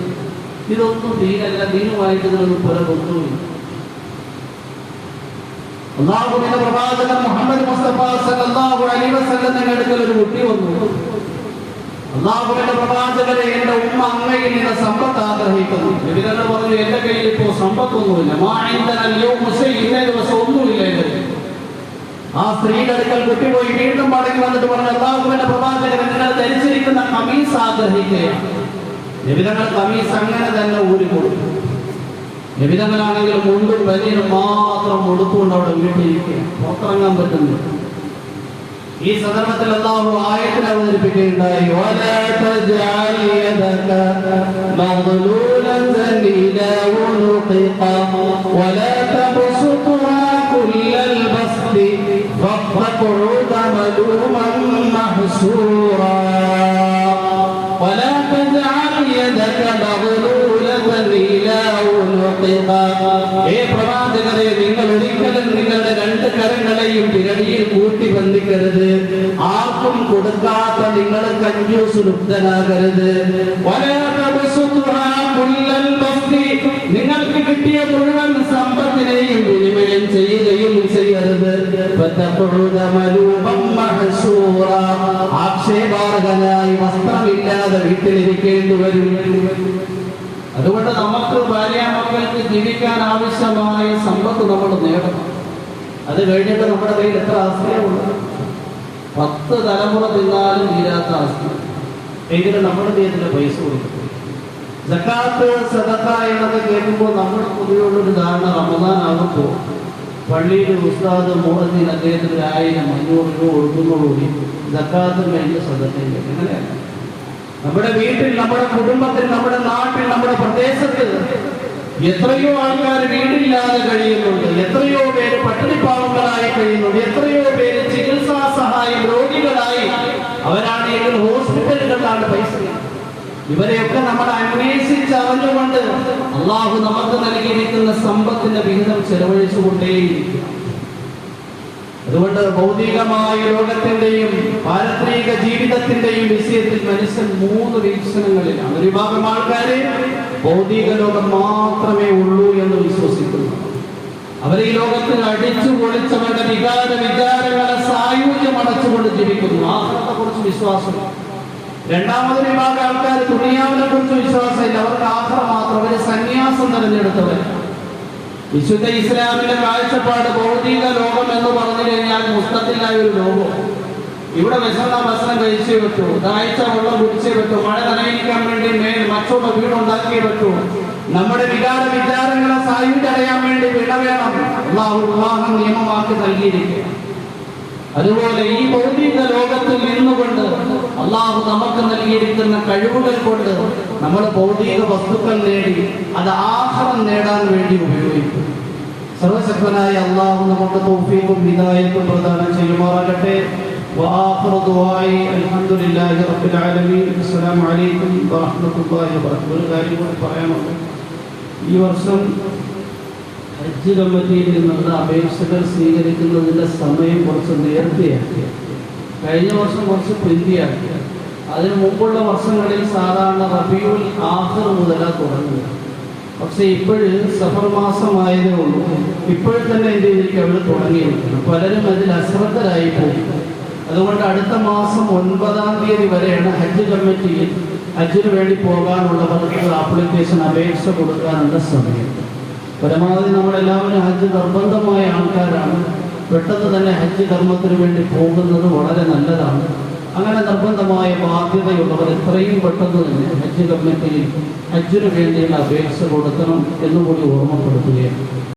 ഇതൊന്നും ദീനല്ല. ദീനുമായിട്ട് ഇതിനൊന്നും പുറകൊന്നുമില്ല. അല്ലാഹുവിന്റെ പ്രവാചകൻ മുഹമ്മദ് മുസ്തഫ സല്ലല്ലാഹു അലൈഹി വസല്ലം അടുക്കൽ ഒരു കുട്ടി വന്നു. അല്ലാഹുവിന്റെ പ്രവാചകരെ, എന്റെ ഉമ്മ അങ്ങയിൽ നിന്ന് സമ്പത്ത് ആഗ്രഹിക്കുന്നു. നബിതങ്ങൾ പറഞ്ഞു, എന്റെ കയ്യിൽ ഇപ്പോ സമ്പത്തൊന്നുമില്ല. ഇന്നേ ദിവസം ഒന്നുമില്ല. ആ സ്ത്രീയുടെ അടുക്കൽ കുട്ടി പോയി വീണ്ടും മടങ്ങി വന്നിട്ട് പറഞ്ഞു, അല്ലാഹുവിന്റെ പ്രവാചകൻ, നിങ്ങൾ ധരിച്ചിരിക്കുന്ന കമീസ് ആഗ്രഹിക്കുകയാണ്. നബിതങ്ങൾ കമീസ് അങ്ങനെ തന്നെ ഊരി കൊടുത്തു. നബിതങ്ങളാണെങ്കിൽ മുണ്ടും വലിയ മാത്രം കൊടുത്തുകൊണ്ട് അവിടെ വീട്ടിലിരിക്കുക, പുറത്തിറങ്ങാൻ പറ്റുന്നില്ല. ഈ സന്ദർഭത്തിൽ അല്ലാഹു ആയത്തിൽ അവതരിപ്പിക്കുകയുണ്ടായി, വലാ തജ്അൽ യദക മഗ്ലൂലതൻ ഇലാ ഉനുഖിക വലാ തബ്സുത്ഹാ കുല്ലൽ ബസ്തി ഫഖഉദ മലൂമൻ മഹ്സൂറാ വലാ തജ്അൽ യദക മഗ്ലൂലതൻ ഇലാ ഉനുഖിക. ഏ പ്രവാചകരെ, നിങ്ങൾ ഒരിക്കലും നിങ്ങളുടെ രണ്ട് കരങ്ങളെയും പിരടിയിൽ കൂട്ടി ബന്ധിക്കരുത്. ആർക്കും കൊടുക്കാത്ത നിങ്ങൾ കഞ്ചൂസ് ലുപ്തനാകരുത്. നിങ്ങൾക്ക് കിട്ടിയ മുഴുവൻ സമ്പത്തിനെയും വിനിമയം ചെയ്യുകയും ചെയ്യരുത്. ആക്ഷേപാർഹനായി വസ്ത്രമില്ലാതെ വീട്ടിലിരിക്കേണ്ടി വരും. അതുകൊണ്ട് നമുക്ക് ഭാര്യാമക്കൾക്ക് ജീവിക്കാൻ ആവശ്യമായ സമ്പത്ത് നമ്മൾ നേടണം. അത് കഴിഞ്ഞിട്ട് നമ്മുടെ കയ്യിൽ എത്ര ആസ്തിയുണ്ട്? 10 തലമുറ തിന്നാലും തീരാത്ത ആസ്തി. എങ്കിലും നമ്മുടെ കയ്യിൽ പൈസ കൊടുക്കും. സക്കാത്ത് സദഖ എന്നൊക്കെ കേൾക്കുമ്പോൾ നമ്മുടെ പൊതുവെയുള്ളൊരു ധാരണ, റമദാൻ ആകുമ്പോൾ പള്ളിയിൽ ഉസ്താദ് മുഹദ്ദീൻ അദ്ദേഹത്തിന് 1000 500 രൂപ കൊടുക്കുന്നതോടുകൂടി സക്കാത്തും കഴിഞ്ഞ് സദഖയും കഴിഞ്ഞു. അങ്ങനെയല്ല. നമ്മുടെ വീട്ടിൽ, നമ്മുടെ കുടുംബത്തിൽ, നമ്മുടെ നാട്ടിൽ, നമ്മുടെ പ്രദേശത്ത് എത്രയോ ആൾക്കാർ വീടില്ലാതെ കഴിയുന്നുണ്ട്. എത്രയോ പേര് പട്ടിണിപ്പാവങ്ങളായി കഴിയുന്നുണ്ട്. എത്രയോ പേര് ചികിത്സാ സഹായം രോഗികളായി അവരാണെങ്കിൽ ഹോസ്പിറ്റലുകളിലാണ് പൈസ. ഇവരെയൊക്കെ നമ്മൾ അന്വേഷിച്ച് അറിഞ്ഞുകൊണ്ട് അല്ലാഹു നമുക്ക് നൽകിയിരിക്കുന്ന സമ്പത്തിന്റെ വിഹിതം ചെലവഴിച്ചുകൊണ്ടേയിരിക്കും. അതുകൊണ്ട് ഭൗതികമായ ലോകത്തിന്റെയും പാരത്രിക ജീവിതത്തിന്റെയും വിഷയത്തിൽ മനുഷ്യൻ 3 വീക്ഷണങ്ങളിലാണ്. ഒരു വിഭാഗം ആൾക്കാര് ഭൗതിക ലോകം മാത്രമേ ഉള്ളൂ എന്ന് വിശ്വസിക്കുന്നു. അവർ ഈ ലോകത്തിൽ അടിച്ചു പൊളിച്ചവരുടെ വിചാരങ്ങളെ സായുജ്യം അടച്ചുകൊണ്ട് ജീവിക്കുന്നു. ആഖിറത്തെ കുറിച്ച് വിശ്വാസം. രണ്ടാമതൊരു വിഭാഗം ആൾക്കാർ ദുനിയാവിനെ കുറിച്ച് വിശ്വാസമില്ല. അവർക്ക് ആഖിറ മാത്രം. അവര് സന്യാസം തിരഞ്ഞെടുത്തവർ. വിശുദ്ധ ഇസ്ലാമിന്റെ കാഴ്ചപ്പാട് ഭൗതിക ലോകം എന്ന് പറഞ്ഞു കഴിഞ്ഞാൽ മുസ്തഖിലായ ഒരു ലോകം. ഇവിടെ വിശന്ന ഭക്ഷണം കഴിച്ചേ പറ്റൂ, ദാഹിച്ച വെള്ളം കുടിച്ചേ പറ്റൂ, മഴ നനയിക്കാൻ വേണ്ടി മറ്റുള്ള വീടുണ്ടാക്കിയേ പറ്റൂ, നമ്മുടെ വിചാരങ്ങളെ സായുജ്യമടയാൻ വേണ്ടി വിട വേണം. അല്ലാഹു വിവാഹം നിയമമാക്കി നൽകിയിരിക്കുക. അതുപോലെ ഈ ഭൗതിക ലോകത്തിൽ നിന്നുകൊണ്ട് അല്ലാഹു നമുക്ക് നൽകിയിരിക്കുന്ന കഴിവുകൾ കൊണ്ട് നമ്മൾ ഭൗതിക വസ്തുക്കൾ നേടി അത് ആഖിറം നേടാൻ വേണ്ടി ഉപയോഗിക്കും. സർവശക്തനായ അല്ലാഹു നമുക്ക് തൗഫീഖും ഹിദായത്തും പ്രദാനം ചെയ്യുമാറാകട്ടെ. വആഖിറു ദുആഇ അൽഹംദുലില്ലാഹി റബ്ബിൽ ആലമീൻ. അസ്സലാമു അലൈക്കും വറഹ്മത്തുള്ളാഹി വബറകാതുഹു. ഒരു കാര്യം കൂടി പറയാനുണ്ട്. ഈ വർഷം ഹജ്ജ് കമ്മിറ്റിയിൽ നിന്നുള്ള അപേക്ഷകൾ സ്വീകരിക്കുന്നതിൻ്റെ സമയം കുറച്ച് നേരത്തെയാക്കി. കഴിഞ്ഞ വർഷം കുറച്ച് പിന്തിയാക്കി. അതിനു മുമ്പുള്ള വർഷങ്ങളിൽ സാധാരണ റബീഉൽ ആഖിർ മുതലാണ് തുടങ്ങുക. പക്ഷേ ഇപ്പോഴ് സഫർ മാസമായതേ ഉള്ളൂ. ഇപ്പോഴത്തന്നെ എന്ത് ചെയ്തിരിക്കും, അവർ തുടങ്ങിയിരിക്കണം. പലരും അതിൽ അശ്രദ്ധരായി പോകും. അതുകൊണ്ട് അടുത്ത മാസം 9-ാം തീയതി വരെയാണ് ഹജ്ജ് കമ്മിറ്റിയിൽ ഹജ്ജിന് വേണ്ടി പോകാനുള്ളവർക്ക് ആപ്ലിക്കേഷൻ അപേക്ഷ കൊടുക്കാനുള്ള സമയം. പരമാവധി നമ്മളെല്ലാവരും ഹജ്ജ് നിർബന്ധമായ ആൾക്കാരാണ്. പെട്ടെന്ന് തന്നെ ഹജ്ജ് കർമ്മത്തിന് വേണ്ടി പോകുന്നത് വളരെ നല്ലതാണ്. അങ്ങനെ നിർബന്ധമായ ബാധ്യതയുള്ളവർ എത്രയും പെട്ടെന്ന് തന്നെ ഹജ്ജ് കമ്മിറ്റിയിൽ ഹജ്ജിന് വേണ്ടിയുള്ള അപേക്ഷ കൊടുക്കണം എന്നുകൂടി ഓർമ്മപ്പെടുത്തുകയാണ്.